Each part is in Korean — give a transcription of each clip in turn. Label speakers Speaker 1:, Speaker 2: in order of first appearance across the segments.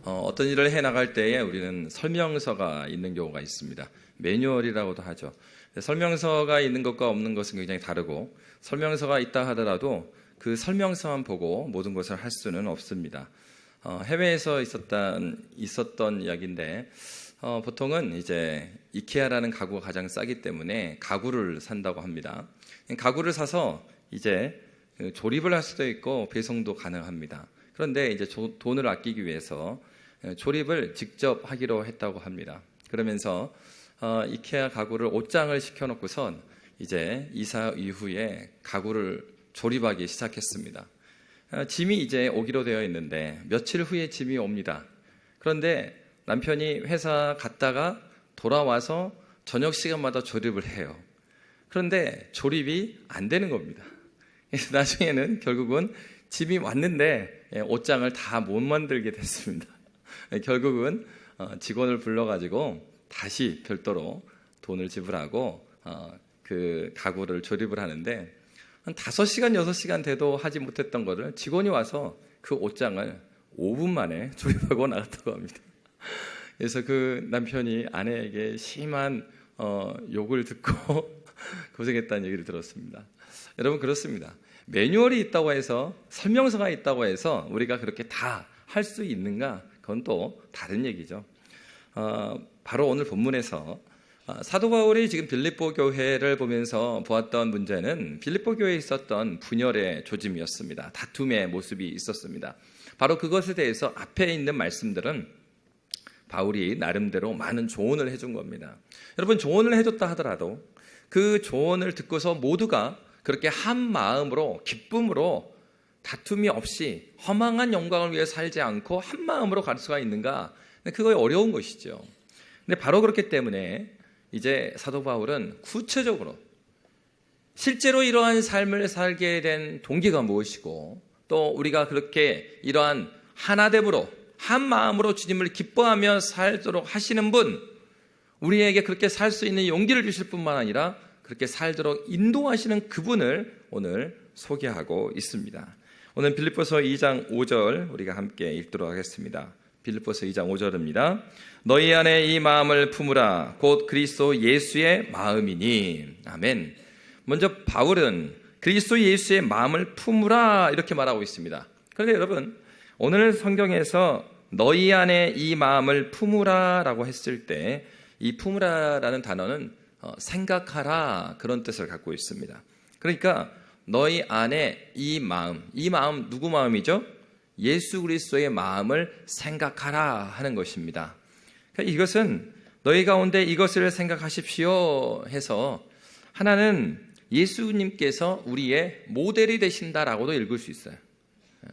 Speaker 1: 어떤 일을 해나갈 때에 우리는 설명서가 있는 경우가 있습니다. 매뉴얼이라고도 하죠. 설명서가 있는 것과 없는 것은 굉장히 다르고, 설명서가 있다 하더라도 그 설명서만 보고 모든 것을 할 수는 없습니다. 해외에서 있었던 이야기인데, 보통은 이제 이케아라는 가구가 가장 싸기 때문에 가구를 산다고 합니다. 가구를 사서 이제 조립을 할 수도 있고 배송도 가능합니다. 그런데 이제 돈을 아끼기 위해서 조립을 직접 하기로 했다고 합니다. 그러면서 이케아 가구를 옷장을 시켜놓고선 이제 이사 이후에 가구를 조립하기 시작했습니다. 짐이 이제 오기로 되어 있는데 며칠 후에 짐이 옵니다. 그런데 남편이 회사 갔다가 돌아와서 저녁 시간마다 조립을 해요. 그런데 조립이 안 되는 겁니다. 그래서 나중에는 결국은 짐이 왔는데 옷장을 다 못 만들게 됐습니다. 결국은 직원을 불러가지고 다시 별도로 돈을 지불하고 그 가구를 조립을 하는데, 한 5시간, 6시간 돼도 하지 못했던 거를 직원이 와서 그 옷장을 5분 만에 조립하고 나갔다고 합니다. 그래서 그 남편이 아내에게 심한 욕을 듣고 고생했다는 얘기를 들었습니다. 여러분, 그렇습니다. 매뉴얼이 있다고 해서, 설명서가 있다고 해서 우리가 그렇게 다 할 수 있는가? 그건 또 다른 얘기죠. 바로 오늘 본문에서 사도 바울이 지금 빌립보 교회를 보면서 보았던 문제는 빌립보 교회에 있었던 분열의 조짐이었습니다. 다툼의 모습이 있었습니다. 바로 그것에 대해서 앞에 있는 말씀들은 바울이 나름대로 많은 조언을 해준 겁니다. 여러분, 조언을 해줬다 하더라도 그 조언을 듣고서 모두가 그렇게 한 마음으로, 기쁨으로, 다툼이 없이 허망한 영광을 위해 살지 않고 한 마음으로 갈 수가 있는가? 그거 어려운 것이죠. 근데 바로 그렇기 때문에 이제 사도 바울은 구체적으로 실제로 이러한 삶을 살게 된 동기가 무엇이고, 또 우리가 그렇게 이러한 하나됨으로 한 마음으로 주님을 기뻐하며 살도록 하시는 분, 우리에게 그렇게 살 수 있는 용기를 주실 뿐만 아니라 그렇게 살도록 인도하시는 그분을 오늘 소개하고 있습니다. 오늘 빌립보서 2장 5절 우리가 함께 읽도록 하겠습니다. 빌립보서 2장 5절입니다. 너희 안에 이 마음을 품으라. 곧 그리스도 예수의 마음이니. 아멘. 먼저 바울은 그리스도 예수의 마음을 품으라 이렇게 말하고 있습니다. 그런데 여러분, 오늘 성경에서 너희 안에 이 마음을 품으라 라고 했을 때 이 품으라라는 단어는 생각하라, 그런 뜻을 갖고 있습니다. 그러니까 너희 안에 이 마음 누구 마음이죠? 예수 그리스도의 마음을 생각하라 하는 것입니다. 그러니까 이것은 너희 가운데 이것을 생각하십시오 해서, 하나는 예수님께서 우리의 모델이 되신다라고도 읽을 수 있어요.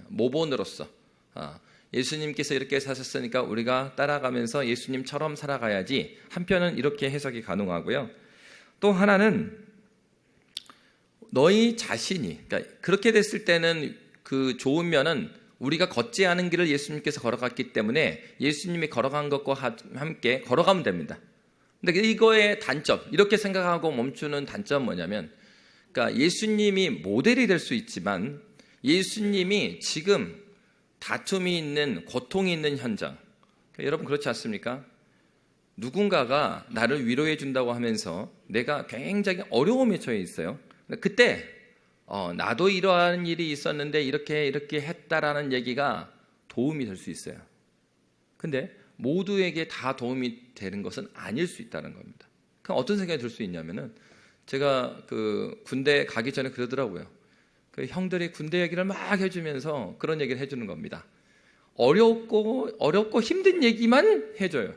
Speaker 1: 모본으로서 예수님께서 이렇게 사셨으니까 우리가 따라가면서 예수님처럼 살아가야지, 한편은 이렇게 해석이 가능하고요. 또 하나는 너희 자신이, 그러니까 그렇게 됐을 때는 그 좋은 면은 우리가 걷지 않은 길을 예수님께서 걸어갔기 때문에 예수님이 걸어간 것과 함께 걸어가면 됩니다. 근데 이거의 단점, 이렇게 생각하고 멈추는 단점 뭐냐면, 그러니까 예수님이 모델이 될 수 있지만 예수님이 지금 다툼이 있는, 고통이 있는 현장, 그러니까 여러분 그렇지 않습니까? 누군가가 나를 위로해 준다고 하면서 내가 굉장히 어려움에 처해 있어요. 그때 나도 이러한 일이 있었는데 이렇게 했다라는 얘기가 도움이 될 수 있어요. 근데 모두에게 다 도움이 되는 것은 아닐 수 있다는 겁니다. 그럼 어떤 생각이 들 수 있냐면은, 제가 그 군대 가기 전에 그러더라고요. 그 형들이 군대 얘기를 막 해주면서 그런 얘기를 해주는 겁니다. 어렵고 힘든 얘기만 해줘요.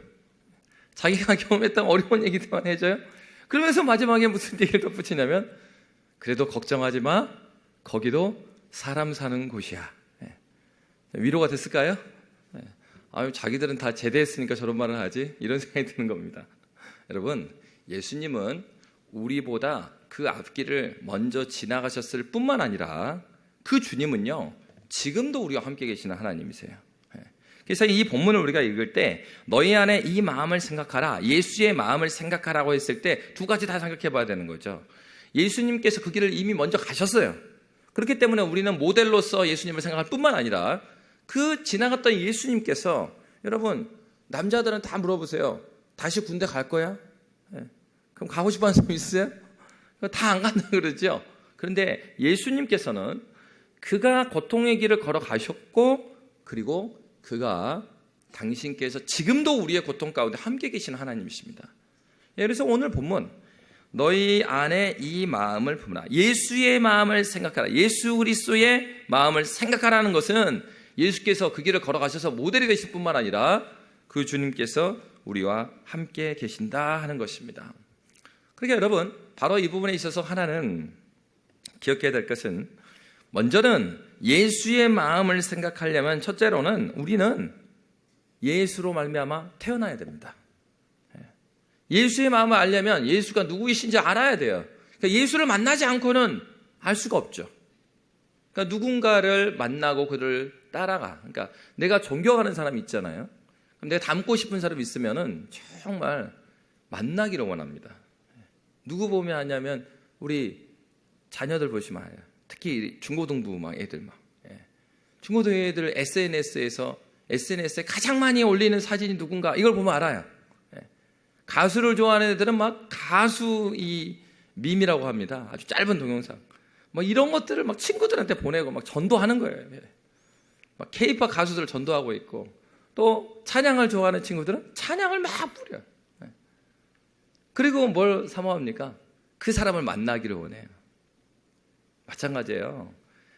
Speaker 1: 자기가 경험했던 어려운 얘기들만 해줘요. 그러면서 마지막에 무슨 얘기를 덧붙이냐면, 그래도 걱정하지 마. 거기도 사람 사는 곳이야. 위로가 됐을까요? 아유, 자기들은 다 제대했으니까 저런 말을 하지, 이런 생각이 드는 겁니다. 여러분, 예수님은 우리보다 그 앞길을 먼저 지나가셨을 뿐만 아니라 그 주님은요, 지금도 우리와 함께 계시는 하나님이세요. 그래서 이 본문을 우리가 읽을 때 너희 안에 이 마음을 생각하라, 예수의 마음을 생각하라고 했을 때 두 가지 다 생각해 봐야 되는 거죠. 예수님께서 그 길을 이미 먼저 가셨어요. 그렇기 때문에 우리는 모델로서 예수님을 생각할 뿐만 아니라 그 지나갔던 예수님께서 여러분, 남자들은 다 물어보세요. 다시 군대 갈 거야? 그럼 가고 싶어 하는 사람 있어요? 다 안 간다 그러죠. 그런데 예수님께서는 그가 고통의 길을 걸어가셨고, 그리고 그가 당신께서 지금도 우리의 고통 가운데 함께 계신 하나님이십니다. 그래서 오늘 본문, 너희 안에 이 마음을 품으라. 예수의 마음을 생각하라. 예수 그리스도의 마음을 생각하라는 것은 예수께서 그 길을 걸어가셔서 모델이 되실 뿐만 아니라 그 주님께서 우리와 함께 계신다 하는 것입니다. 그러니까 여러분, 바로 이 부분에 있어서 하나는 기억해야 될 것은, 먼저는 예수의 마음을 생각하려면 첫째로는 우리는 예수로 말미암아 태어나야 됩니다. 예수의 마음을 알려면 예수가 누구이신지 알아야 돼요. 그러니까 예수를 만나지 않고는 알 수가 없죠. 그러니까 누군가를 만나고 그를 따라가. 그러니까 내가 존경하는 사람이 있잖아요. 그럼 내가 닮고 싶은 사람이 있으면은 정말 만나기를 원합니다. 누구 보면 하냐면 우리 자녀들 보시면 알아요. 특히 중고등부 막 애들 막. 중고등 애들 SNS에 가장 많이 올리는 사진이 누군가, 이걸 보면 알아요. 가수를 좋아하는 애들은 막 가수 이 밈이라고 합니다. 아주 짧은 동영상. 뭐 이런 것들을 막 친구들한테 보내고 막 전도하는 거예요. 막 K-팝 가수들 전도하고 있고, 또 찬양을 좋아하는 친구들은 찬양을 막 부려요. 그리고 뭘 사모합니까? 그 사람을 만나기를 원해요. 마찬가지예요.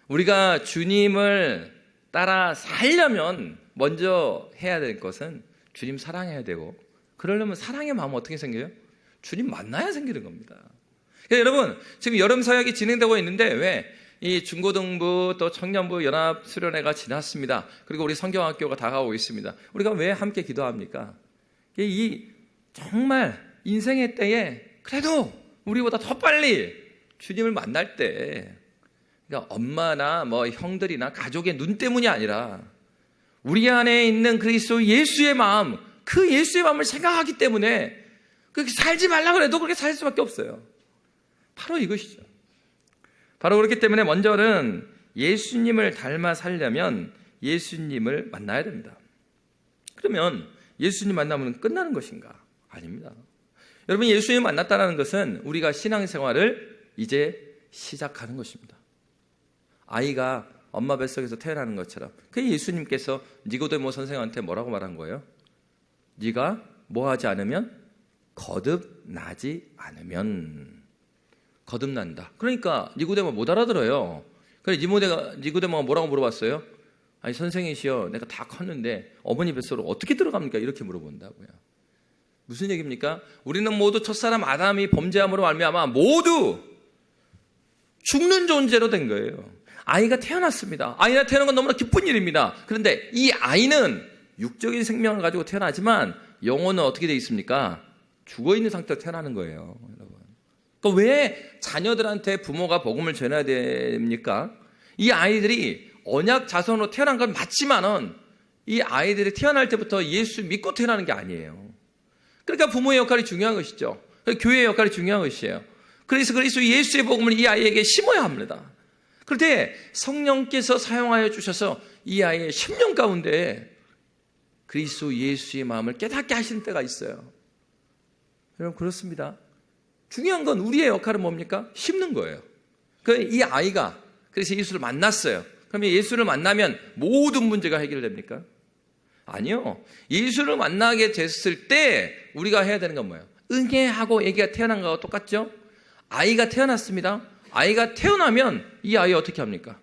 Speaker 1: 우리가 주님을 따라 살려면 먼저 해야 될 것은 주님 사랑해야 되고, 그러려면 사랑의 마음은 어떻게 생겨요? 주님 만나야 생기는 겁니다. 그러니까 여러분, 지금 여름 사역이 진행되고 있는데 왜 이 중고등부 또 청년부 연합 수련회가 지났습니다. 그리고 우리 성경학교가 다가오고 있습니다. 우리가 왜 함께 기도합니까? 이 정말 인생의 때에 그래도 우리보다 더 빨리 주님을 만날 때, 그러니까 엄마나 뭐 형들이나 가족의 눈 때문이 아니라 우리 안에 있는 그리스도 예수의 마음, 그 예수의 마음을 생각하기 때문에 그렇게 살지 말라고 해도 그렇게 살 수밖에 없어요. 바로 이것이죠. 바로 그렇기 때문에 먼저는 예수님을 닮아 살려면 예수님을 만나야 됩니다. 그러면 예수님 만나면 끝나는 것인가? 아닙니다. 여러분, 예수님 만났다는 것은 우리가 신앙생활을 이제 시작하는 것입니다. 아이가 엄마 뱃속에서 태어나는 것처럼. 그 예수님께서 니고데모 선생한테 뭐라고 말한 거예요? 네가 뭐 하지 않으면 거듭나지 않으면. 거듭난다. 그러니까 니고데모 못 알아들어요. 그래서 니고데모가 뭐라고 물어봤어요? 아니 선생이시여, 내가 다 컸는데 어머니 뱃속으로 어떻게 들어갑니까? 이렇게 물어본다고요. 무슨 얘기입니까? 우리는 모두 첫사람 아담이 범죄함으로 말미암아 모두 죽는 존재로 된 거예요. 아이가 태어났습니다. 아이가 태어난 건 너무나 기쁜 일입니다. 그런데 이 아이는 육적인 생명을 가지고 태어나지만 영혼은 어떻게 되어 있습니까? 죽어있는 상태로 태어나는 거예요, 여러분. 그러니까 왜 자녀들한테 부모가 복음을 전해야 됩니까? 이 아이들이 언약 자손으로 태어난 건 맞지만은 이 아이들이 태어날 때부터 예수 믿고 태어나는 게 아니에요. 그러니까 부모의 역할이 중요한 것이죠. 교회의 역할이 중요한 것이에요. 그래서 그리스도 예수의 복음을 이 아이에게 심어야 합니다. 그런데 성령께서 사용하여 주셔서 이 아이의 심령 가운데 그리스도 예수의 마음을 깨닫게 하시는 때가 있어요. 여러분, 그렇습니다. 중요한 건 우리의 역할은 뭡니까? 심는 거예요. 이 아이가 그래서 예수를 만났어요. 그러면 예수를 만나면 모든 문제가 해결됩니까? 아니요. 예수를 만나게 됐을 때 우리가 해야 되는 건 뭐예요? 응애하고 애기가 태어난 거와 똑같죠? 아이가 태어났습니다. 아이가 태어나면 이 아이 어떻게 합니까?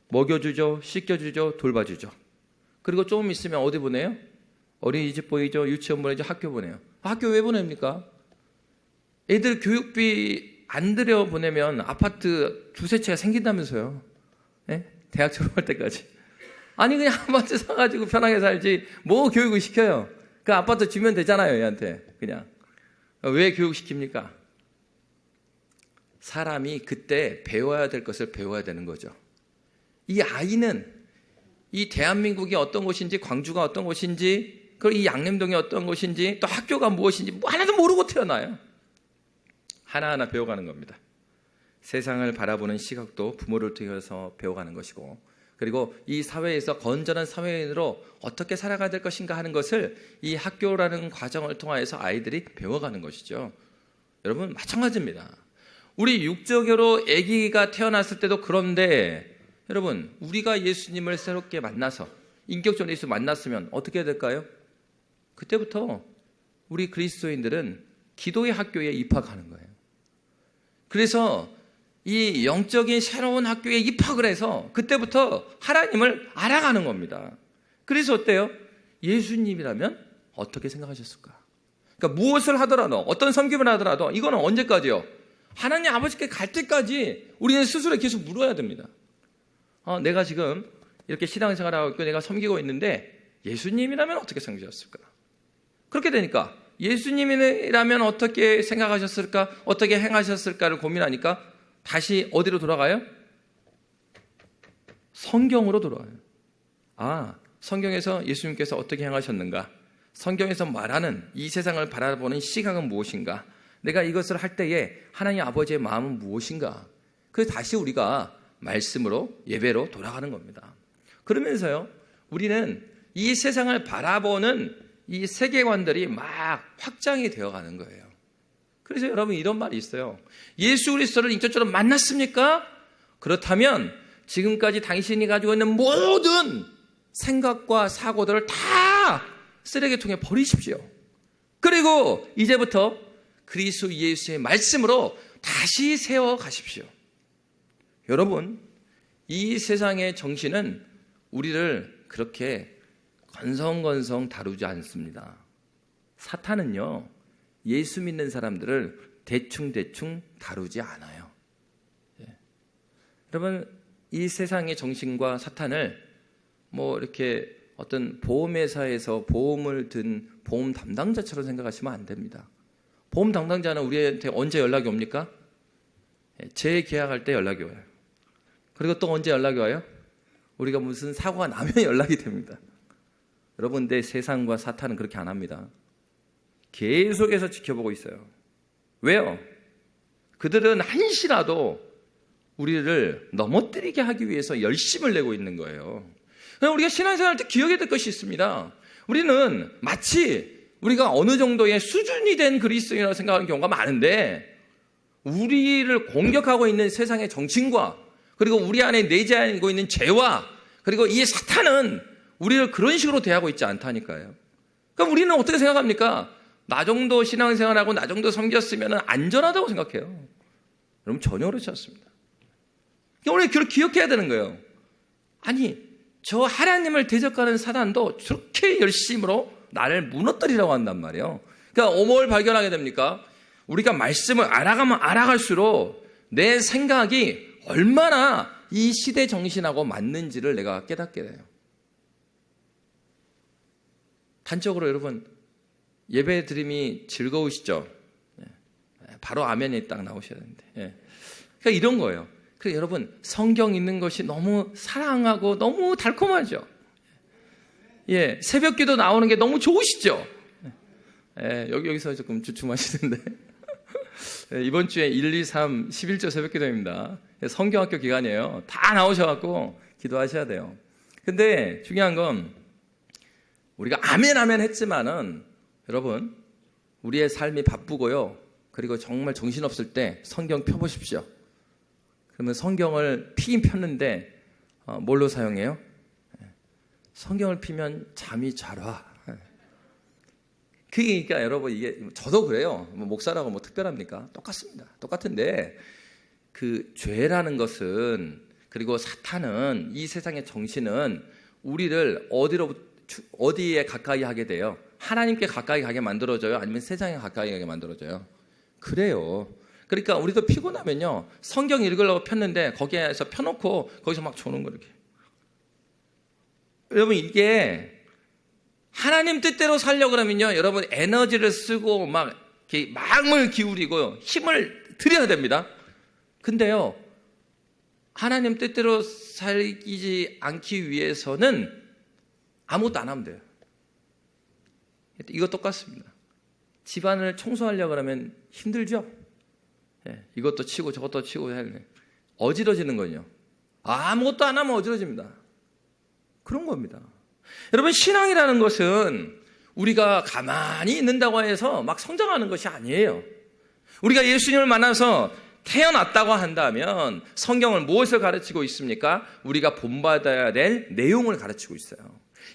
Speaker 1: 먹여주죠, 씻겨주죠, 돌봐주죠. 그리고 조금 있으면 어디 보내요? 어린이집 보이죠, 유치원 보내죠, 학교 보내요. 학교 왜 보냅니까? 애들 교육비 안 들여 보내면 아파트 두세 채가 생긴다면서요. 네? 대학 졸업할 때까지. 아니 그냥 아파트 사가지고 편하게 살지 뭐 교육을 시켜요. 그 아파트 주면 되잖아요, 얘한테. 그냥. 왜 교육시킵니까? 사람이 그때 배워야 될 것을 배워야 되는 거죠. 이 아이는 이 대한민국이 어떤 곳인지, 광주가 어떤 곳인지, 그리고 이 양림동이 어떤 곳인지, 또 학교가 무엇인지 뭐 하나도 모르고 태어나요. 하나하나 배워가는 겁니다. 세상을 바라보는 시각도 부모를 통해서 배워가는 것이고, 그리고 이 사회에서 건전한 사회인으로 어떻게 살아가야 될 것인가 하는 것을 이 학교라는 과정을 통해서 아이들이 배워가는 것이죠. 여러분, 마찬가지입니다. 우리 육적으로 아기가 태어났을 때도 그런데 여러분, 우리가 예수님을 새롭게 만나서 인격적으로 예수 만났으면 어떻게 해야 될까요? 그때부터 우리 그리스도인들은 기도의 학교에 입학하는 거예요. 그래서 이 영적인 새로운 학교에 입학을 해서 그때부터 하나님을 알아가는 겁니다. 그래서 어때요? 예수님이라면 어떻게 생각하셨을까? 그러니까 무엇을 하더라도, 어떤 섬김을 하더라도 이거는 언제까지요? 하나님 아버지께 갈 때까지 우리는 스스로 계속 물어야 됩니다. 내가 지금 이렇게 신앙생활을 하고 있고 내가 섬기고 있는데 예수님이라면 어떻게 생각하셨을까? 그렇게 되니까 예수님이라면 어떻게 생각하셨을까? 어떻게 행하셨을까를 고민하니까 다시 어디로 돌아가요? 성경으로 돌아와요. 성경에서 예수님께서 어떻게 행하셨는가? 성경에서 말하는 이 세상을 바라보는 시각은 무엇인가? 내가 이것을 할 때에 하나님 아버지의 마음은 무엇인가? 그래서 다시 우리가 말씀으로 예배로 돌아가는 겁니다. 그러면서요, 우리는 이 세상을 바라보는 이 세계관들이 막 확장이 되어가는 거예요. 그래서 여러분 이런 말이 있어요. 예수 그리스도를 인격적으로 만났습니까? 그렇다면 지금까지 당신이 가지고 있는 모든 생각과 사고들을 다 쓰레기통에 버리십시오. 그리고 이제부터 그리스도 예수의 말씀으로 다시 세워가십시오. 여러분, 이 세상의 정신은 우리를 그렇게 건성건성 다루지 않습니다. 사탄은요, 예수 믿는 사람들을 대충대충 다루지 않아요. 여러분, 이 세상의 정신과 사탄을 이렇게 어떤 보험회사에서 보험을 든 보험 담당자처럼 생각하시면 안 됩니다. 보험 담당자는 우리한테 언제 연락이 옵니까? 재계약할 때 연락이 와요. 그리고 또 언제 연락이 와요? 우리가 무슨 사고가 나면 연락이 됩니다. 여러분, 내 세상과 사탄은 그렇게 안 합니다. 계속해서 지켜보고 있어요. 왜요? 그들은 한시라도 우리를 넘어뜨리게 하기 위해서 열심을 내고 있는 거예요. 그럼 우리가 신앙생활 할 때 기억해야 될 것이 있습니다. 우리는 마치 우리가 어느 정도의 수준이 된 그리스도인이라고 생각하는 경우가 많은데, 우리를 공격하고 있는 세상의 정신과 그리고 우리 안에 내재하고 있는 죄와 그리고 이 사탄은 우리를 그런 식으로 대하고 있지 않다니까요. 그럼 우리는 어떻게 생각합니까? 나 정도 신앙생활하고 나 정도 섬겼으면 안전하다고 생각해요. 여러분, 전혀 그렇지 않습니다. 우리가 그걸 기억해야 되는 거예요. 아니, 저 하나님을 대적하는 사단도 저렇게 열심으로 나를 무너뜨리려고 한단 말이에요. 그러니까 뭘 발견하게 됩니까? 우리가 말씀을 알아가면 알아갈수록 내 생각이 얼마나 이 시대 정신하고 맞는지를 내가 깨닫게 돼요. 단적으로 여러분, 예배 드림이 즐거우시죠? 바로 아멘이 딱 나오셔야 되는데. 그러니까 이런 거예요. 그래서 여러분, 성경 읽는 것이 너무 사랑하고 너무 달콤하죠? 새벽 기도 나오는 게 너무 좋으시죠? 여기서 조금 주춤하시는데. 이번 주에 1, 2, 3, 11조 새벽 기도입니다. 성경학교 기간이에요. 다 나오셔갖고 기도하셔야 돼요. 근데 중요한 건 우리가 아멘 했지만은 여러분, 우리의 삶이 바쁘고요. 그리고 정말 정신없을 때 성경 펴보십시오. 그러면 성경을 피긴 폈는데 뭘로 사용해요? 성경을 피면 잠이 잘 와. 그러니까 여러분, 이게 저도 그래요. 목사라고 특별합니까? 똑같습니다. 똑같은데 그 죄라는 것은, 그리고 사탄은, 이 세상의 정신은 우리를 어디에 가까이 하게 돼요? 하나님께 가까이 가게 만들어줘요? 아니면 세상에 가까이 가게 만들어줘요? 그래요. 그러니까 우리도 피곤하면요, 성경 읽으려고 폈는데 거기에서 펴놓고 거기서 막 조는 거 이렇게. 여러분, 이게 하나님 뜻대로 살려고 그러면요, 여러분 에너지를 쓰고 막 이렇게 마음을 기울이고 힘을 들여야 됩니다. 근데요, 하나님 뜻대로 살기 않기 위해서는 아무것도 안 하면 돼요. 이거 똑같습니다. 집안을 청소하려고 그러면 힘들죠? 이것도 치고 저것도 치고 해야 돼. 어지러지는 거요. 아무것도 안 하면 어지러집니다. 그런 겁니다. 여러분, 신앙이라는 것은 우리가 가만히 있는다고 해서 막 성장하는 것이 아니에요. 우리가 예수님을 만나서 태어났다고 한다면 성경은 무엇을 가르치고 있습니까? 우리가 본받아야 될 내용을 가르치고 있어요.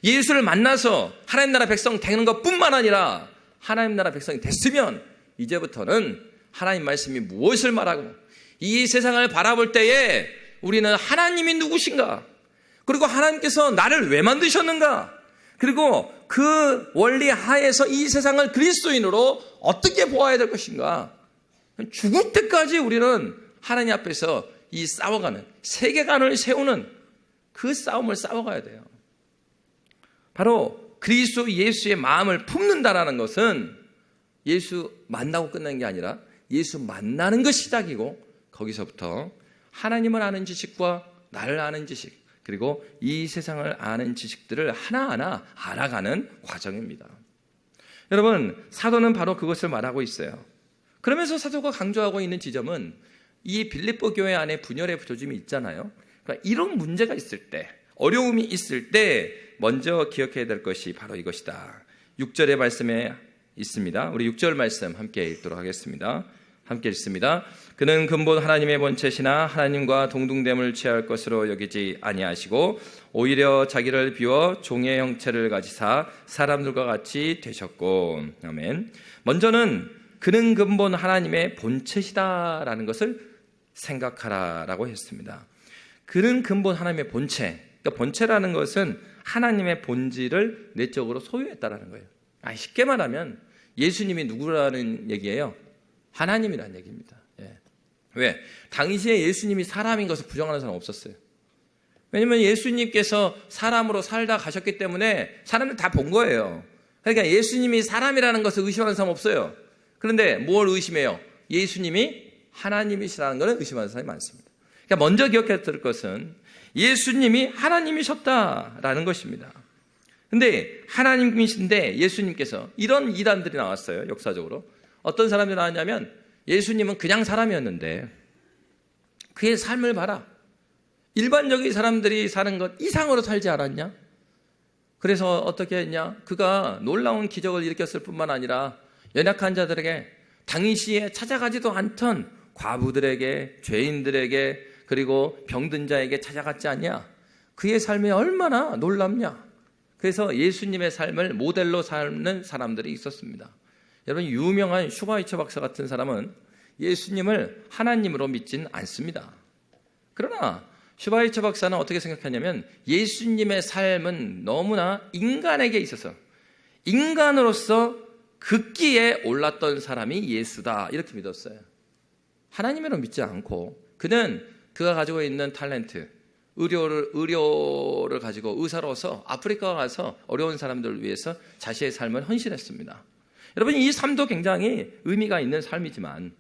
Speaker 1: 예수를 만나서 하나님 나라 백성 되는 것뿐만 아니라 하나님 나라 백성이 됐으면 이제부터는 하나님 말씀이 무엇을 말하고 이 세상을 바라볼 때에 우리는 하나님이 누구신가? 그리고 하나님께서 나를 왜 만드셨는가? 그리고 그 원리 하에서 이 세상을 그리스도인으로 어떻게 보아야 될 것인가? 죽을 때까지 우리는 하나님 앞에서 이 싸워가는 세계관을 세우는 그 싸움을 싸워가야 돼요. 바로 그리스도 예수의 마음을 품는다라는 것은 예수 만나고 끝나는 게 아니라 예수 만나는 것이 시작이고 거기서부터 하나님을 아는 지식과 나를 아는 지식 그리고 이 세상을 아는 지식들을 하나하나 알아가는 과정입니다. 여러분, 사도는 바로 그것을 말하고 있어요. 그러면서 사도가 강조하고 있는 지점은 이 빌립보 교회 안에 분열의 조짐이 있잖아요. 그러니까 이런 문제가 있을 때, 어려움이 있을 때 먼저 기억해야 될 것이 바로 이것이다. 6절의 말씀에 있습니다. 우리 6절 말씀 함께 읽도록 하겠습니다. 함께 읽습니다. 그는 근본 하나님의 본체시나 하나님과 동등됨을 취할 것으로 여기지 아니하시고 오히려 자기를 비워 종의 형체를 가지사 사람들과 같이 되셨고. 아멘. 먼저는 그는 근본 하나님의 본체시다라는 것을 생각하라라고 했습니다. 그는 근본 하나님의 본체. 그러니까 본체라는 것은 하나님의 본질을 내적으로 소유했다라는 거예요. 쉽게 말하면 예수님이 누구라는 얘기예요? 하나님이라는 얘기입니다. 왜? 당시에 예수님이 사람인 것을 부정하는 사람 없었어요. 왜냐하면 예수님께서 사람으로 살다 가셨기 때문에 사람들 다 본 거예요. 그러니까 예수님이 사람이라는 것을 의심하는 사람 없어요. 그런데 뭘 의심해요? 예수님이 하나님이시라는 것을 의심하는 사람이 많습니다. 그러니까 먼저 기억해야 될 것은 예수님이 하나님이셨다라는 것입니다. 근데 하나님이신데 예수님께서 이런 이단들이 나왔어요. 역사적으로. 어떤 사람들이 나왔냐면 예수님은 그냥 사람이었는데 그의 삶을 봐라. 일반적인 사람들이 사는 것 이상으로 살지 않았냐? 그래서 어떻게 했냐? 그가 놀라운 기적을 일으켰을 뿐만 아니라 연약한 자들에게 당시에 찾아가지도 않던 과부들에게 죄인들에게 그리고 병든 자에게 찾아갔지 않냐? 그의 삶이 얼마나 놀랍냐? 그래서 예수님의 삶을 모델로 삼는 사람들이 있었습니다. 여러분, 유명한 슈바이처 박사 같은 사람은 예수님을 하나님으로 믿진 않습니다. 그러나 슈바이처 박사는 어떻게 생각하냐면 예수님의 삶은 너무나 인간에게 있어서 인간으로서 극기에 올랐던 사람이 예수다 이렇게 믿었어요. 하나님으로 믿지 않고 그는 그가 가지고 있는 탤런트, 의료를 가지고 의사로서 아프리카 가서 어려운 사람들을 위해서 자신의 삶을 헌신했습니다. 여러분, 이 삶도 굉장히 의미가 있는 삶이지만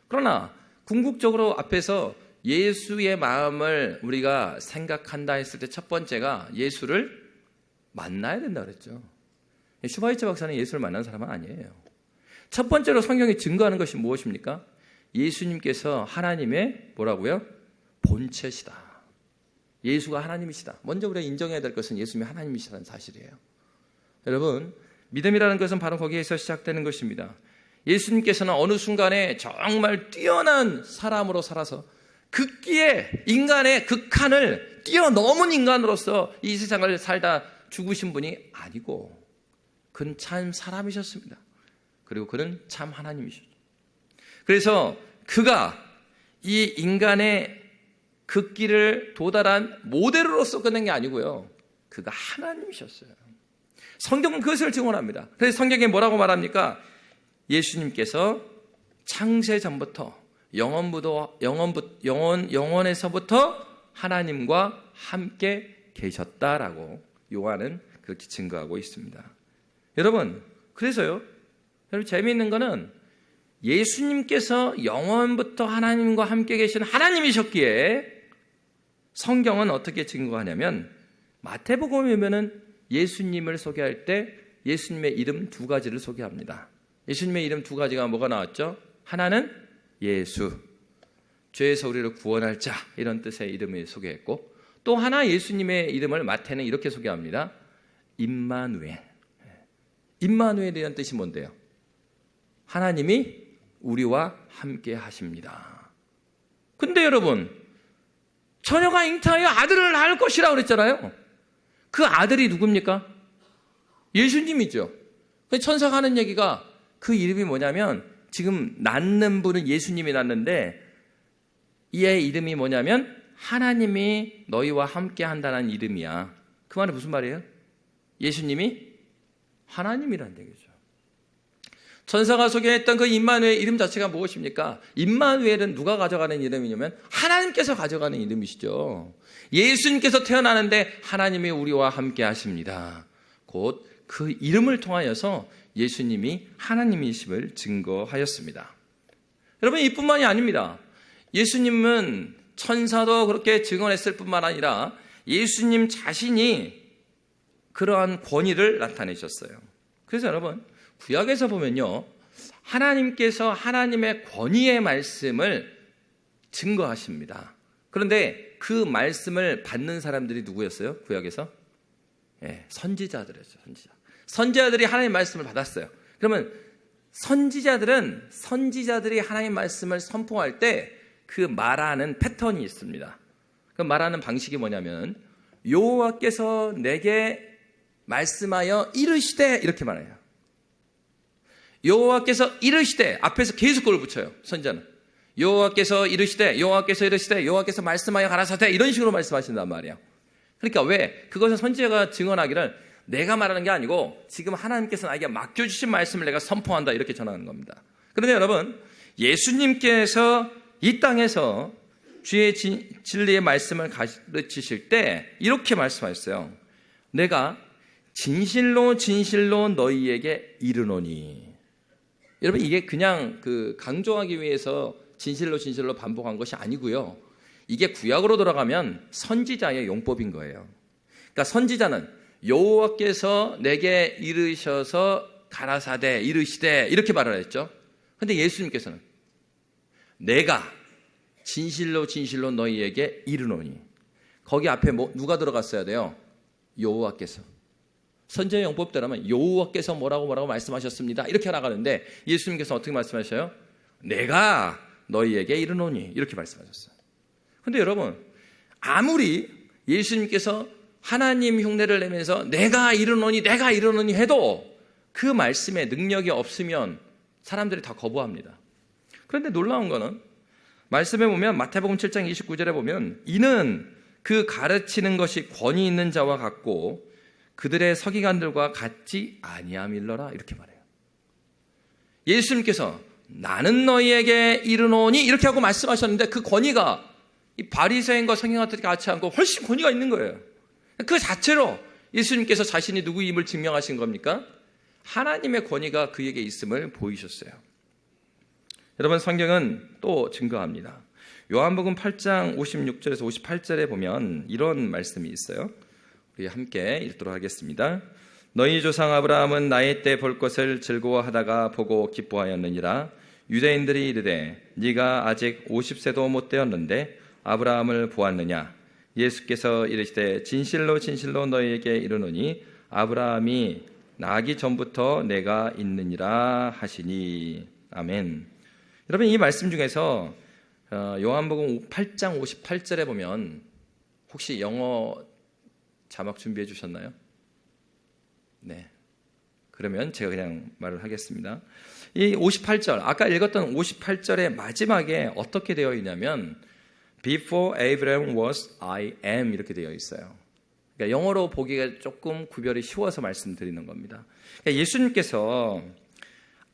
Speaker 1: 그러나 궁극적으로 앞에서 예수의 마음을 우리가 생각한다 했을 때 첫 번째가 예수를 만나야 된다 그랬죠. 슈바이처 박사는 예수를 만난 사람은 아니에요. 첫 번째로 성경이 증거하는 것이 무엇입니까? 예수님께서 하나님의 뭐라고요? 본체시다. 예수가 하나님이시다. 먼저 우리가 인정해야 될 것은 예수님이 하나님이시라는 사실이에요. 여러분, 믿음이라는 것은 바로 거기에서 시작되는 것입니다. 예수님께서는 어느 순간에 정말 뛰어난 사람으로 살아서 극기에 인간의 극한을 뛰어넘은 인간으로서 이 세상을 살다 죽으신 분이 아니고 그는 참 사람이셨습니다. 그리고 그는 참 하나님이셨죠. 그래서 그가 이 인간의 극기를 도달한 모델로서 끝낸 게 아니고요. 그가 하나님이셨어요. 성경은 그것을 증언합니다. 그래서 성경에 뭐라고 말합니까? 예수님께서 창세 전부터 영원에서부터 하나님과 함께 계셨다라고 요한은 그렇게 증거하고 있습니다. 여러분, 그래서요. 여러분, 재미있는 거는 예수님께서 영원부터 하나님과 함께 계신 하나님이셨기에 성경은 어떻게 증거하냐면 마태복음에 보면은 예수님을 소개할 때 예수님의 이름 두 가지를 소개합니다. 예수님의 이름 두 가지가 뭐가 나왔죠? 하나는 예수, 죄에서 우리를 구원할 자 이런 뜻의 이름을 소개했고 또 하나 예수님의 이름을 마태는 이렇게 소개합니다. 임마누엘. 임마누엘이라는 뜻이 뭔데요? 하나님이 우리와 함께 하십니다. 근데 여러분, 처녀가 잉태하여 아들을 낳을 것이라고 그랬잖아요. 그 아들이 누굽니까? 예수님이죠. 천사가 하는 얘기가 그 이름이 뭐냐면, 지금 낳는 분은 예수님이 낳는데 이의 이름이 뭐냐면 하나님이 너희와 함께 한다는 이름이야. 그 말은 무슨 말이에요? 예수님이 하나님이라는 얘기죠. 천사가 소개했던 그 임마누엘 이름 자체가 무엇입니까? 임마누엘은 누가 가져가는 이름이냐면 하나님께서 가져가는 이름이시죠. 예수님께서 태어나는데 하나님이 우리와 함께 하십니다. 곧 그 이름을 통하여서 예수님이 하나님이심을 증거하였습니다. 여러분, 이뿐만이 아닙니다. 예수님은 천사도 그렇게 증언했을 뿐만 아니라 예수님 자신이 그러한 권위를 나타내셨어요. 그래서 여러분, 구약에서 보면요, 하나님께서 하나님의 권위의 말씀을 증거하십니다. 그런데 그 말씀을 받는 사람들이 누구였어요? 구약에서? 선지자들이었죠. 선지자들이 하나님의 말씀을 받았어요. 그러면 선지자들이 하나님의 말씀을 선포할 때 그 말하는 패턴이 있습니다. 그 말하는 방식이 뭐냐면 여호와께서 내게 말씀하여 이르시되 이렇게 말해요. 여호와께서 이르시되 앞에서 계속 그걸 붙여요. 선지자는 여호와께서 이르시되 여호와께서 말씀하여 가라사대 이런 식으로 말씀하신단 말이에요. 그러니까 왜? 그것은 선지자가 증언하기를 내가 말하는 게 아니고 지금 하나님께서 나에게 맡겨주신 말씀을 내가 선포한다 이렇게 전하는 겁니다. 그런데 여러분, 예수님께서 이 땅에서 주의 진리의 말씀을 가르치실 때 이렇게 말씀하셨어요. 내가 진실로 너희에게 이르노니. 여러분, 이게 그냥 강조하기 위해서 진실로 반복한 것이 아니고요. 이게 구약으로 돌아가면 선지자의 용법인 거예요. 그러니까 선지자는 여호와께서 내게 이르셔서 가라사대 이르시되 이렇게 말을 했죠. 그런데 예수님께서는 내가 진실로 너희에게 이르노니. 거기 앞에 누가 들어갔어야 돼요? 여호와께서. 선지자의 용법대로면 여호와께서 뭐라고 말씀하셨습니다 이렇게 나가는데 예수님께서 어떻게 말씀하셔요? 내가 너희에게 이르노니 이렇게 말씀하셨어요. 그런데 여러분, 아무리 예수님께서 하나님 흉내를 내면서 내가 이르노니 해도 그 말씀에 능력이 없으면 사람들이 다 거부합니다. 그런데 놀라운 거는 말씀에 보면 마태복음 7장 29절에 보면 이는 그 가르치는 것이 권위 있는 자와 같고 그들의 서기관들과 같지 아니함일러라 이렇게 말해요. 예수님께서 나는 너희에게 이르노니 이렇게 하고 말씀하셨는데 그 권위가 이 바리새인과 서기관들이 같이 한 거 훨씬 권위가 있는 거예요. 그 자체로 예수님께서 자신이 누구임을 증명하신 겁니까? 하나님의 권위가 그에게 있음을 보이셨어요. 여러분, 성경은 또 증거합니다. 요한복음 8장 56절에서 58절에 보면 이런 말씀이 있어요. 우리 함께 읽도록 하겠습니다. 너희 조상 아브라함은 나이 때 볼 것을 즐거워하다가 보고 기뻐하였느니라. 유대인들이 이르되 네가 아직 50세도 못 되었는데 아브라함을 보았느냐. 예수께서 이르시되 진실로 너희에게 이르노니 아브라함이 나기 전부터 내가 있느니라 하시니. 아멘. 여러분, 이 말씀 중에서 요한복음 8장 58절에 보면 혹시 영어 자막 준비해 주셨나요? 네. 그러면 제가 그냥 말을 하겠습니다. 이 58절, 아까 읽었던 58절의 마지막에 어떻게 되어 있냐면 Before Abraham was I am 이렇게 되어 있어요. 그러니까 영어로 보기가 조금 구별이 쉬워서 말씀드리는 겁니다. 그러니까 예수님께서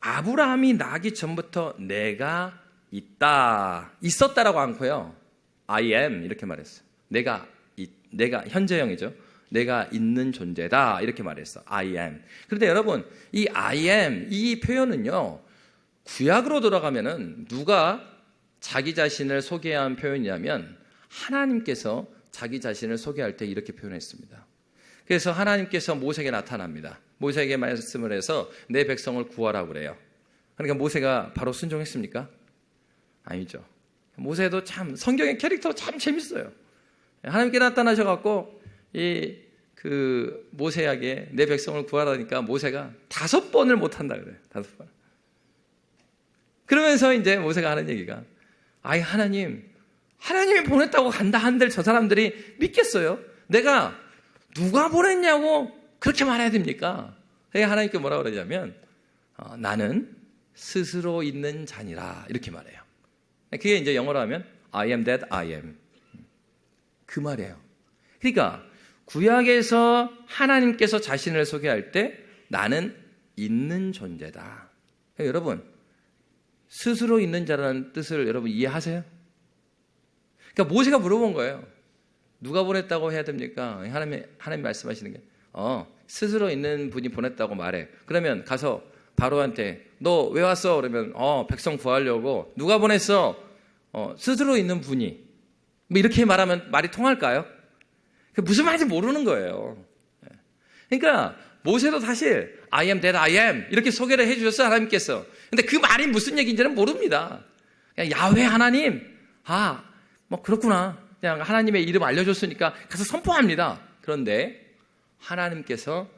Speaker 1: 아브라함이 나기 전부터 내가 있었다라고 않고요. I am 이렇게 말했어요. 내가 현재형이죠. 내가 있는 존재다 이렇게 말했어. I am. 그런데 여러분, 이 I am 이 표현은요, 구약으로 돌아가면은 누가 자기 자신을 소개한 표현이냐면 하나님께서 자기 자신을 소개할 때 이렇게 표현했습니다. 그래서 하나님께서 모세에게 나타납니다. 모세에게 말씀을 해서 내 백성을 구하라고 그래요. 그러니까 모세가 바로 순종했습니까? 아니죠. 모세도 참 성경의 캐릭터 참 재밌어요. 하나님께 나타나셔갖고 모세에게 내 백성을 구하라니까 모세가 5번을 못한다 그래요. 5번. 그러면서 이제 모세가 하는 얘기가, 아이 하나님이 보냈다고 간다 한들 저 사람들이 믿겠어요? 내가 누가 보냈냐고 그렇게 말해야 됩니까? 하나님께 뭐라고 그러냐면 나는 스스로 있는 자니라 이렇게 말해요. 그게 이제 영어로 하면 I am that I am. 그 말이에요. 그러니까 구약에서 하나님께서 자신을 소개할 때 나는 있는 존재다. 여러분, 스스로 있는 자라는 뜻을 여러분 이해하세요? 그러니까 모세가 물어본 거예요. 누가 보냈다고 해야 됩니까? 하나님 말씀하시는 게 스스로 있는 분이 보냈다고 말해. 그러면 가서 바로한테 너 왜 왔어? 그러면 백성 구하려고. 누가 보냈어? 스스로 있는 분이. 뭐 이렇게 말하면 말이 통할까요? 무슨 말인지 모르는 거예요. 그러니까 모세도 사실 I am that I am 이렇게 소개를 해주셨어요, 하나님께서. 근데 그 말이 무슨 얘기인지는 모릅니다. 그냥 야훼 하나님, 뭐 그렇구나. 그냥 하나님의 이름 알려줬으니까 가서 선포합니다. 그런데 하나님께서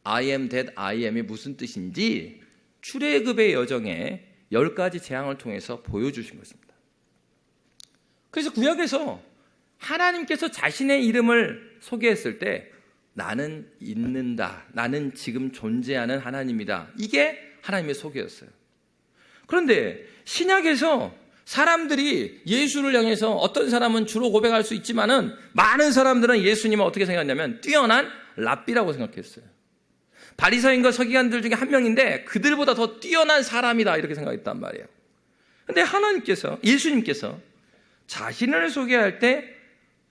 Speaker 1: I am that I am이 무슨 뜻인지 출애굽의 여정에 10가지 재앙을 통해서 보여주신 것입니다. 그래서 구약에서 하나님께서 자신의 이름을 소개했을 때 나는 있는다, 나는 지금 존재하는 하나님이다, 이게 하나님의 소개였어요. 그런데 신약에서 사람들이 예수를 향해서 어떤 사람은 주로 고백할 수 있지만은 많은 사람들은 예수님을 어떻게 생각했냐면 뛰어난 랍비라고 생각했어요. 바리새인과 서기관들 중에 한 명인데 그들보다 더 뛰어난 사람이다 이렇게 생각했단 말이에요. 그런데 예수님께서 자신을 소개할 때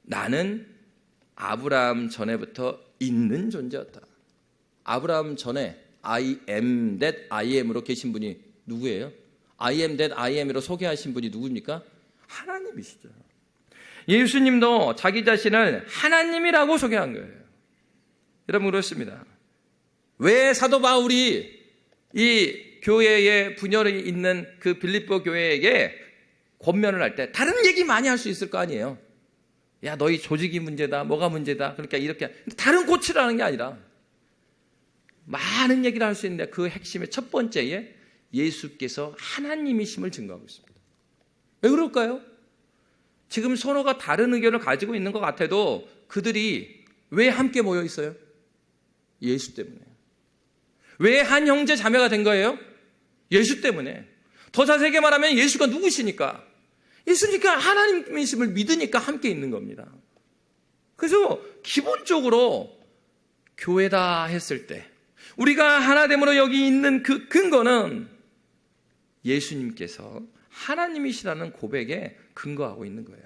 Speaker 1: 나는 아브라함 전에부터 있는 존재였다. 아브라함 전에 I am that I am으로 계신 분이 누구예요? I am that I am으로 소개하신 분이 누굽니까? 하나님이시죠. 예수님도 자기 자신을 하나님이라고 소개한 거예요. 여러분 그렇습니다. 왜 사도 바울이 이 교회에 분열이 있는 그 빌립보 교회에게 권면을 할 때 다른 얘기 많이 할 수 있을 거 아니에요. 야, 너희 조직이 문제다, 뭐가 문제다, 그러니까 이렇게 다른 고치라는 게 아니라 많은 얘기를 할 수 있는데 그 핵심의 첫 번째에 예수께서 하나님이심을 증거하고 있습니다. 왜 그럴까요? 지금 서로가 다른 의견을 가지고 있는 것 같아도 그들이 왜 함께 모여 있어요? 예수 때문에. 왜 한 형제 자매가 된 거예요? 예수 때문에. 더 자세하게 말하면 예수가 누구시니까? 예수니까 하나님이심을 믿으니까 함께 있는 겁니다. 그래서 기본적으로 교회다 했을 때 우리가 하나됨으로 여기 있는 그 근거는 예수님께서 하나님이시라는 고백에 근거하고 있는 거예요.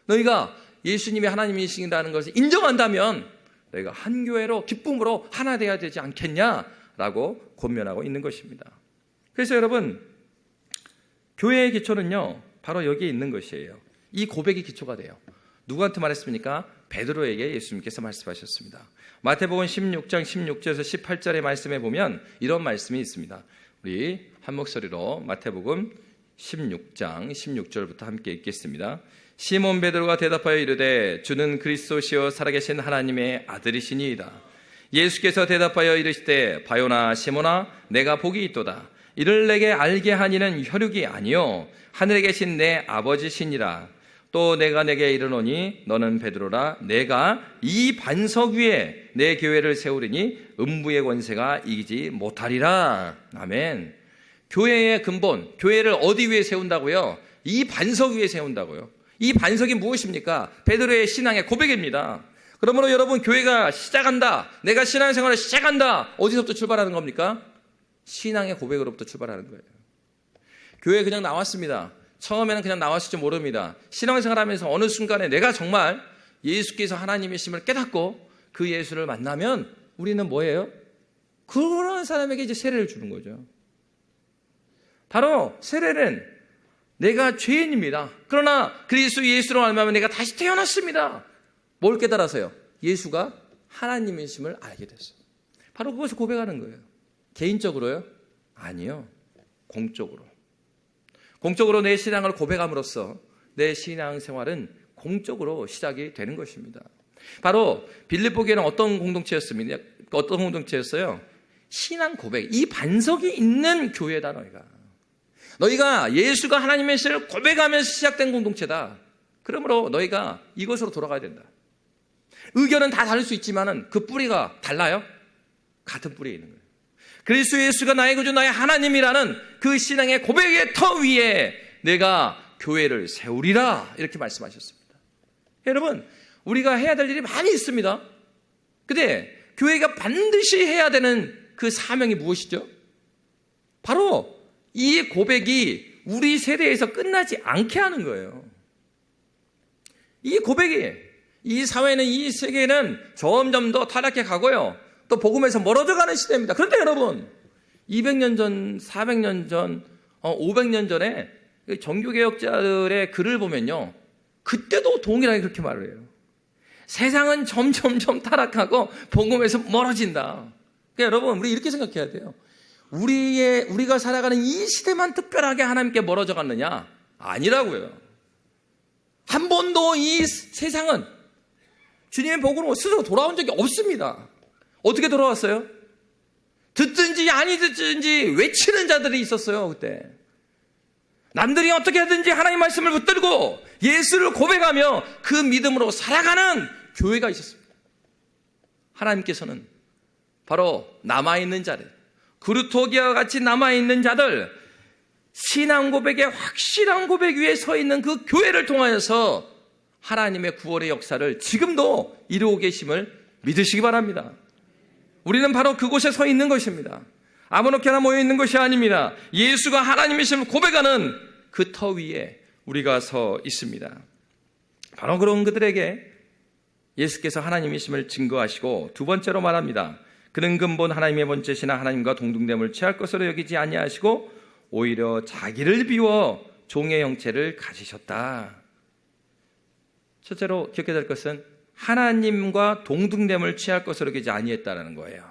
Speaker 1: 너희가 예수님이 하나님이신다는 것을 인정한다면 너희가 한 교회로 기쁨으로 하나 되어야 되지 않겠냐라고 권면하고 있는 것입니다. 그래서 여러분, 교회의 기초는요 바로 여기에 있는 것이에요. 이 고백이 기초가 돼요. 누구한테 말했습니까? 베드로에게 예수님께서 말씀하셨습니다. 마태복음 16장 16절에서 18절의 말씀에 보면 이런 말씀이 있습니다. 우리 한 목소리로 마태복음 16장 16절부터 함께 읽겠습니다. 시몬 베드로가 대답하여 이르되 주는 그리스도시요 살아계신 하나님의 아들이시니이다. 예수께서 대답하여 이르시되 바요나 시몬아 내가 복이 있도다. 이를 내게 알게 하니는 혈육이 아니요 하늘에 계신 내 아버지시니라. 또 내가 내게 이르노니 너는 베드로라. 내가 이 반석 위에 내 교회를 세우리니 음부의 권세가 이기지 못하리라. 아멘. 교회의 근본, 교회를 어디 위에 세운다고요? 이 반석 위에 세운다고요. 이 반석이 무엇입니까? 베드로의 신앙의 고백입니다. 그러므로 여러분, 교회가 시작한다, 내가 신앙생활을 시작한다, 어디서부터 출발하는 겁니까? 신앙의 고백으로부터 출발하는 거예요. 교회에 그냥 나왔습니다. 처음에는 그냥 나왔을지 모릅니다. 신앙생활하면서 어느 순간에 내가 정말 예수께서 하나님이심을 깨닫고 그 예수를 만나면 우리는 뭐예요? 그런 사람에게 이제 세례를 주는 거죠. 바로 세례는 내가 죄인입니다. 그러나 그리스도 예수로 알면 내가 다시 태어났습니다. 뭘 깨달아서요? 예수가 하나님이심을 알게 됐어요. 바로 그것을 고백하는 거예요. 개인적으로요? 아니요. 공적으로. 공적으로 내 신앙을 고백함으로써 내 신앙생활은 공적으로 시작이 되는 것입니다. 바로 빌립보 교회는 어떤 공동체였습니까? 어떤 공동체였어요? 신앙 고백, 이 반석이 있는 교회다. 너희가 예수가 하나님의 신을 고백하면서 시작된 공동체다. 그러므로 너희가 이것으로 돌아가야 된다. 의견은 다 다를 수 있지만 그 뿌리가 달라요? 같은 뿌리에 있는 거예요. 그리스도 예수가 나의 구주 나의 하나님이라는 그 신앙의 고백의 터 위에 내가 교회를 세우리라, 이렇게 말씀하셨습니다. 여러분, 우리가 해야 될 일이 많이 있습니다. 근데 교회가 반드시 해야 되는 그 사명이 무엇이죠? 바로 이 고백이 우리 세대에서 끝나지 않게 하는 거예요. 이 고백이, 이 사회는, 이 세계는 점점 더 타락해 가고요, 또 복음에서 멀어져가는 시대입니다. 그런데 여러분, 200년 전, 400년 전, 500년 전에 종교개혁자들의 글을 보면요, 그때도 동일하게 그렇게 말을 해요. 세상은 점점점 타락하고 복음에서 멀어진다. 그러니까 여러분, 우리 이렇게 생각해야 돼요. 우리가 살아가는 이 시대만 특별하게 하나님께 멀어져 갔느냐? 아니라고요. 한 번도 이 세상은 주님의 복으로 스스로 돌아온 적이 없습니다. 어떻게 돌아왔어요? 듣든지 아니 듣든지 외치는 자들이 있었어요. 그때 남들이 어떻게 하든지 하나님 말씀을 붙들고 예수를 고백하며 그 믿음으로 살아가는 교회가 있었습니다. 하나님께서는 바로 남아있는 자들, 그루토기아와 같이 남아있는 자들, 신앙 고백의 확실한 고백 위에 서 있는 그 교회를 통하여서 하나님의 구원의 역사를 지금도 이루고 계심을 믿으시기 바랍니다. 우리는 바로 그곳에 서 있는 것입니다. 아무렇게나 모여 있는 것이 아닙니다. 예수가 하나님이심을 고백하는 그 터 위에 우리가 서 있습니다. 바로 그런 그들에게 예수께서 하나님이심을 증거하시고 두 번째로 말합니다. 그는 근본 하나님의 본체시나 하나님과 동등됨을 취할 것으로 여기지 아니하시고 오히려 자기를 비워 종의 형체를 가지셨다. 첫째로 기억해야 될 것은 하나님과 동등됨을 취할 것으로 여기지 아니했다는 거예요.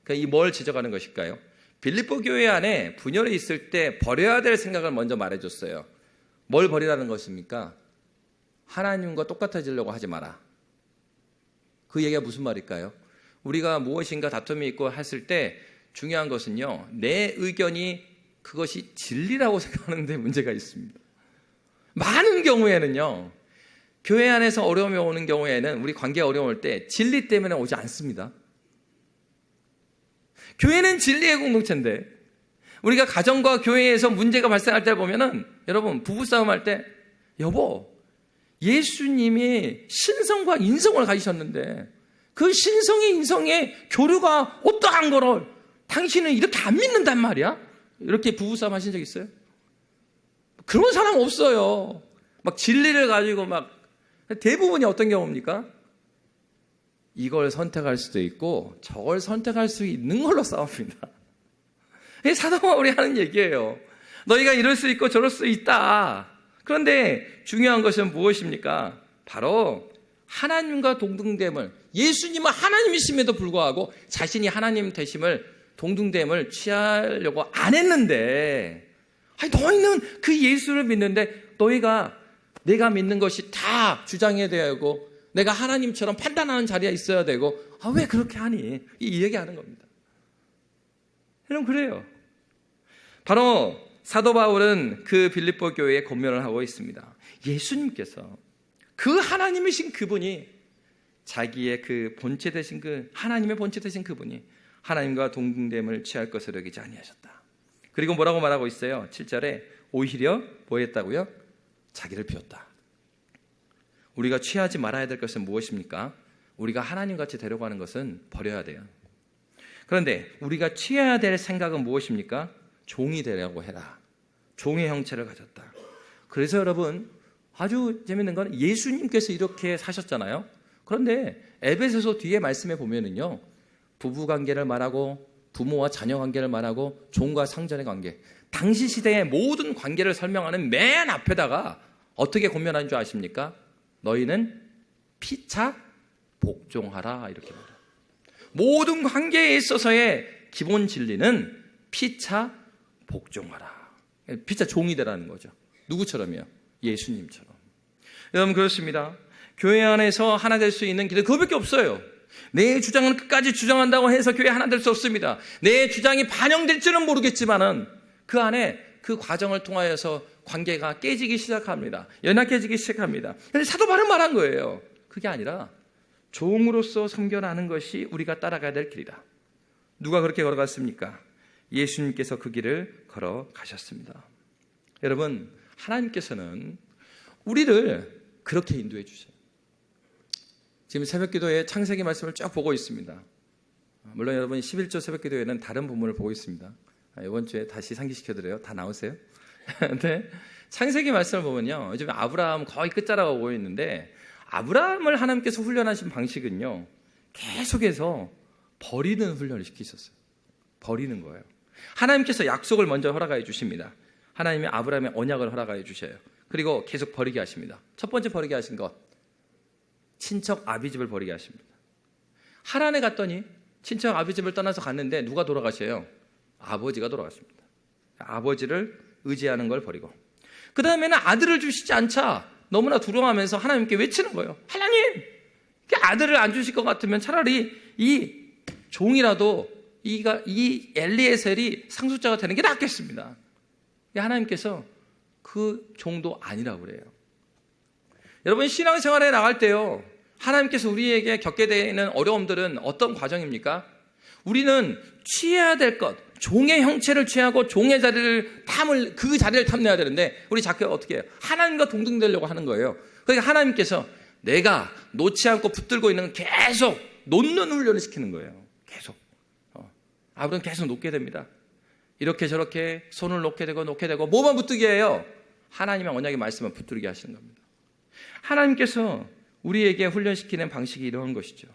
Speaker 1: 그러니까 이 뭘 지적하는 것일까요? 빌립보 교회 안에 분열이 있을 때 버려야 될 생각을 먼저 말해줬어요. 뭘 버리라는 것입니까? 하나님과 똑같아지려고 하지 마라. 그 얘기가 무슨 말일까요? 우리가 무엇인가 다툼이 있고 했을 때 중요한 것은요, 내 의견이 그것이 진리라고 생각하는 데 문제가 있습니다. 많은 경우에는요, 교회 안에서 어려움이 오는 경우에는, 우리 관계가 어려울 때 진리 때문에 오지 않습니다. 교회는 진리의 공동체인데 우리가 가정과 교회에서 문제가 발생할 때 보면은, 여러분 부부싸움 할 때, 여보, 예수님이 신성과 인성을 가지셨는데 그 신성의 인성의 교류가 어떠한 거를 당신은 이렇게 안 믿는단 말이야? 이렇게 부부싸움 하신 적 있어요? 그런 사람 없어요. 막 진리를 가지고 막, 대부분이 어떤 경우입니까? 이걸 선택할 수도 있고 저걸 선택할 수 있는 걸로 싸웁니다. 사도 바울이 하는 얘기예요. 너희가 이럴 수 있고 저럴 수 있다. 그런데 중요한 것은 무엇입니까? 바로 하나님과 동등됨을, 예수님은 하나님이심에도 불구하고 자신이 하나님 되심을, 동등됨을 취하려고 안 했는데, 너희는 그 예수를 믿는데 너희가 내가 믿는 것이 다 주장해야 되고 내가 하나님처럼 판단하는 자리에 있어야 되고, 왜 그렇게 하니? 이 얘기하는 겁니다. 여러분, 그래요. 바로 사도 바울은 그 빌립보 교회에 권면을 하고 있습니다. 예수님께서, 그 하나님이신 그분이, 자기의 그 본체 되신 그 하나님의 본체 되신 그분이 하나님과 동등됨을 취할 것으로 여기지 아니하셨다. 그리고 뭐라고 말하고 있어요? 7절에 오히려 뭐 했다고요? 자기를 비웠다. 우리가 취하지 말아야 될 것은 무엇입니까? 우리가 하나님같이 되려고 하는 것은 버려야 돼요. 그런데 우리가 취해야 될 생각은 무엇입니까? 종이 되려고 해라. 종의 형체를 가졌다. 그래서 여러분, 아주 재밌는 건 예수님께서 이렇게 사셨잖아요. 그런데 에베소서 뒤에 말씀에 보면은요, 부부관계를 말하고 부모와 자녀 관계를 말하고 종과 상전의 관계, 당시 시대의 모든 관계를 설명하는 맨 앞에다가 어떻게 권면하는 줄 아십니까? 너희는 피차 복종하라, 이렇게 말해요. 모든 관계에 있어서의 기본 진리는 피차 복종하라. 피차 종이 되라는 거죠. 누구처럼요? 예수님처럼. 여러분 그렇습니다. 교회 안에서 하나 될 수 있는 길은 그거밖에 없어요. 내 주장은 끝까지 주장한다고 해서 교회 하나 될 수 없습니다. 내 주장이 반영될지는 모르겠지만은 그 안에 그 과정을 통하여서 관계가 깨지기 시작합니다. 연약해지기 시작합니다. 근데 사도 바울은 말한 거예요. 그게 아니라 종으로서 섬겨나는 것이 우리가 따라가야 될 길이다. 누가 그렇게 걸어갔습니까? 예수님께서 그 길을 걸어가셨습니다. 여러분, 하나님께서는 우리를 그렇게 인도해 주셔요. 지금 새벽기도에 창세기 말씀을 쭉 보고 있습니다. 물론 여러분 11조 새벽기도에는 다른 본문을 보고 있습니다. 이번 주에 다시 상기시켜드려요. 다 나오세요? 근데 창세기 말씀을 보면요, 요즘 아브라함 거의 끝자락에 오고 있는데 아브라함을 하나님께서 훈련하신 방식은요, 계속해서 버리는 훈련을 시키셨어요. 버리는 거예요. 하나님께서 약속을 먼저 허락해 주십니다. 하나님이 아브라함의 언약을 허락해 주셔요. 그리고 계속 버리게 하십니다. 첫 번째 버리게 하신 것, 친척 아비집을 버리게 하십니다. 하란에 갔더니 친척 아비집을 떠나서 갔는데 누가 돌아가셔요? 아버지가 돌아갔습니다. 아버지를 의지하는 걸 버리고, 그 다음에는 아들을 주시지 않자 너무나 두려워하면서 하나님께 외치는 거예요. 하나님, 아들을 안 주실 것 같으면 차라리 이 종이라도 이 엘리에셀이 상속자가 되는 게 낫겠습니다. 하나님께서 그 종도 아니라고 그래요. 여러분, 신앙생활에 나갈 때요, 하나님께서 우리에게 겪게 되는 어려움들은 어떤 과정입니까? 우리는 취해야 될 것, 종의 형체를 취하고 종의 자리를 그 자리를 탐내야 되는데 우리 자꾸 어떻게 해요? 하나님과 동등되려고 하는 거예요. 그러니까 하나님께서 내가 놓지 않고 붙들고 있는 건 계속 놓는 훈련을 시키는 거예요. 계속. 아브라함은 계속 놓게 됩니다. 이렇게 저렇게 손을 놓게 되고 뭐만 붙들게 해요? 하나님의 언약의 말씀을 붙들게 하시는 겁니다. 하나님께서 우리에게 훈련시키는 방식이 이런 것이죠.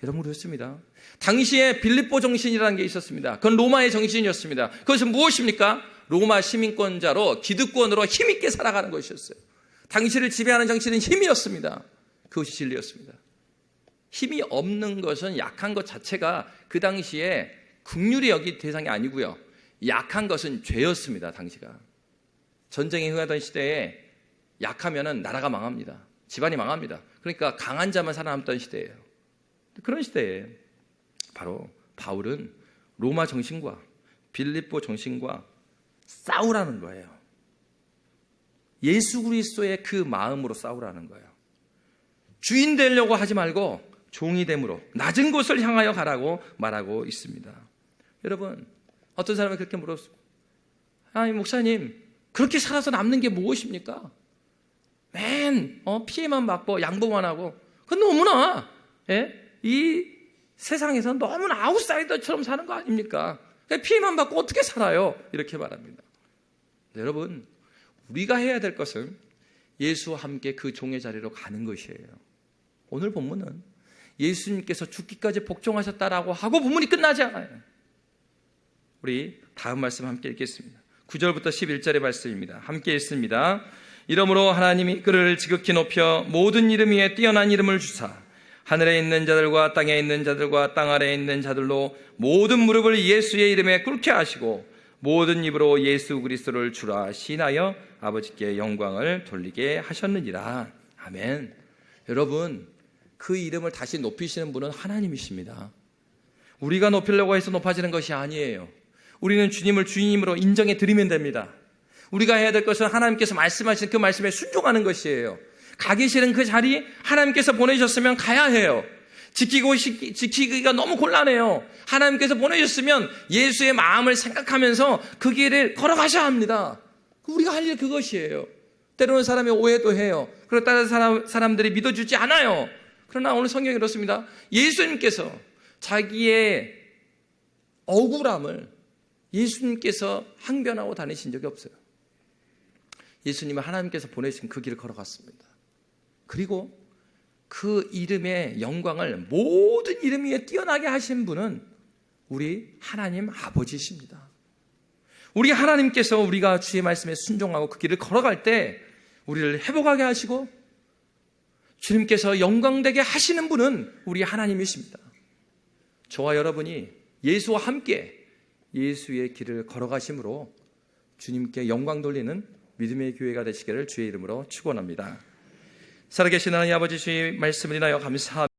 Speaker 1: 여러분 그렇습니다. 당시에 빌립보 정신이라는 게 있었습니다. 그건 로마의 정신이었습니다. 그것은 무엇입니까? 로마 시민권자로 기득권으로 힘있게 살아가는 것이었어요. 당시를 지배하는 정신은 힘이었습니다. 그것이 진리였습니다. 힘이 없는 것은 약한 것 자체가 그 당시에 긍휼히 여길 대상이 아니고요, 약한 것은 죄였습니다. 당시가 전쟁이 흥하던 시대에 약하면은 나라가 망합니다. 집안이 망합니다. 그러니까 강한 자만 살아남던 시대예요. 그런 시대에 바로 바울은 로마 정신과 빌립보 정신과 싸우라는 거예요. 예수 그리스도의 그 마음으로 싸우라는 거예요. 주인 되려고 하지 말고 종이 됨으로 낮은 곳을 향하여 가라고 말하고 있습니다. 여러분, 어떤 사람이 그렇게 물었어요. 아니 목사님, 그렇게 살아서 남는 게 무엇입니까? 피해만 받고 양보만 하고, 그건 너무나 이 세상에서 너무나 아웃사이더처럼 사는 거 아닙니까? 피해만 받고 어떻게 살아요? 이렇게 말합니다. 여러분, 우리가 해야 될 것은 예수와 함께 그 종의 자리로 가는 것이에요. 오늘 본문은 예수님께서 죽기까지 복종하셨다라고 하고 본문이 끝나지 않아요. 우리 다음 말씀 함께 읽겠습니다. 9절부터 11절의 말씀입니다. 함께 읽습니다. 이러므로 하나님이 그를 지극히 높여 모든 이름 위에 뛰어난 이름을 주사 하늘에 있는 자들과 땅에 있는 자들과 땅 아래에 있는 자들로 모든 무릎을 예수의 이름에 꿇게 하시고 모든 입으로 예수 그리스도를 주라 시인하여 아버지께 영광을 돌리게 하셨느니라. 아멘. 여러분, 그 이름을 다시 높이시는 분은 하나님이십니다. 우리가 높이려고 해서 높아지는 것이 아니에요. 우리는 주님을 주님으로 인정해 드리면 됩니다. 우리가 해야 될 것은 하나님께서 말씀하신 그 말씀에 순종하는 것이에요. 가기 싫은 그 자리 하나님께서 보내셨으면 가야 해요. 지키기가 너무 곤란해요. 하나님께서 보내셨으면 예수의 마음을 생각하면서 그 길을 걸어가셔야 합니다. 우리가 할 일 그것이에요. 때로는 사람이 오해도 해요. 그리고 다른 사람들이 믿어주지 않아요. 그러나 오늘 성경이 이렇습니다. 예수님께서 자기의 억울함을 예수님께서 항변하고 다니신 적이 없어요. 예수님은 하나님께서 보내신 그 길을 걸어갔습니다. 그리고 그 이름의 영광을 모든 이름 위에 뛰어나게 하신 분은 우리 하나님 아버지십니다. 우리 하나님께서 우리가 주의 말씀에 순종하고 그 길을 걸어갈 때 우리를 회복하게 하시고 주님께서 영광되게 하시는 분은 우리 하나님이십니다. 저와 여러분이 예수와 함께 예수의 길을 걸어가심으로 주님께 영광 돌리는 믿음의 교회가 되시기를 주의 이름으로 축원합니다. 살아계신 하나님 아버지 주의 말씀을 인하여 감사합니다.